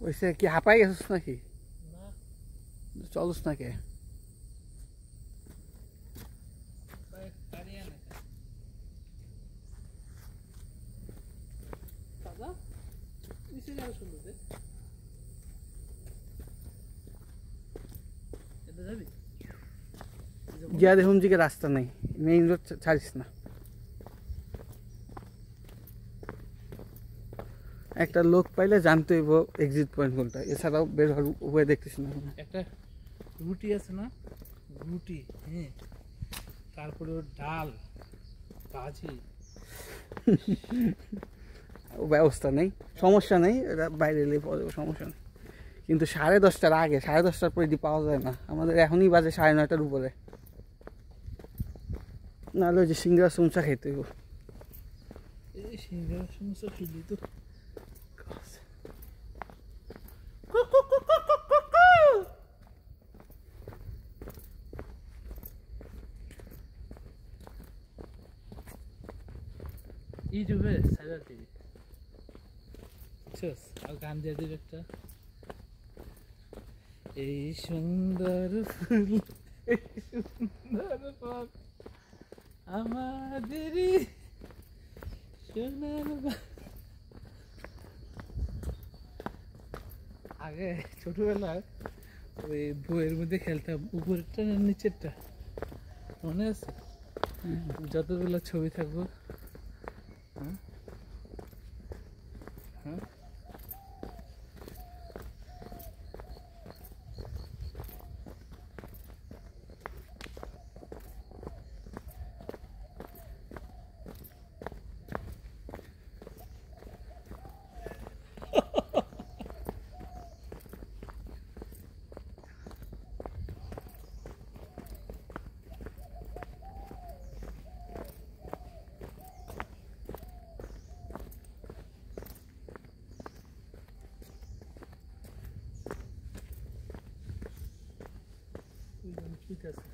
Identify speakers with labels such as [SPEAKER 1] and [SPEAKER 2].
[SPEAKER 1] ওইসে কি হাঁপাই গেছিস নাকি? চলস না কে? গিয়া দেখুন যে রাস্তা নাই, মেইন রোড ছাড়িস না। একটা লোক পাইলে জানতে হইব এক্সিট পয়েন্ট কোনটা, এছাড়াও বের হওয়ার উপায় দেখতেছি না।
[SPEAKER 2] একটা রুটি আছে না, রুটি, হ্যাঁ, তারপরে ডাল ভাজি,
[SPEAKER 1] ব্যবস্থা নেই, সমস্যা নেই, বাইরে এলে সমস্যা নেই। কিন্তু 10:30টার আগে, 10:30টার পরে এটি পাওয়া যায় না। আমাদের এখনই বাজে 9:30টার উপরে। নাহলে ওই যে সিঙ্গারা সমোসা খেতে হইব।
[SPEAKER 2] এই সিঙ্গারা সমোসা খেলি তো ইউটিউবে সাইডার টিভি আর গান দিয়ে দিবে একটা, এই সুন্দর ফুল এই সুন্দর ফল আমাদেরই সোনার। আগে ছোটবেলায় ওই বইয়ের মধ্যে খেলতাম, উপরেরটা না নিচেরটা মনে আছে? যতগুলো ছবি থাকবো, হ্যাঁ হ্যাঁ, ঠিক আছে।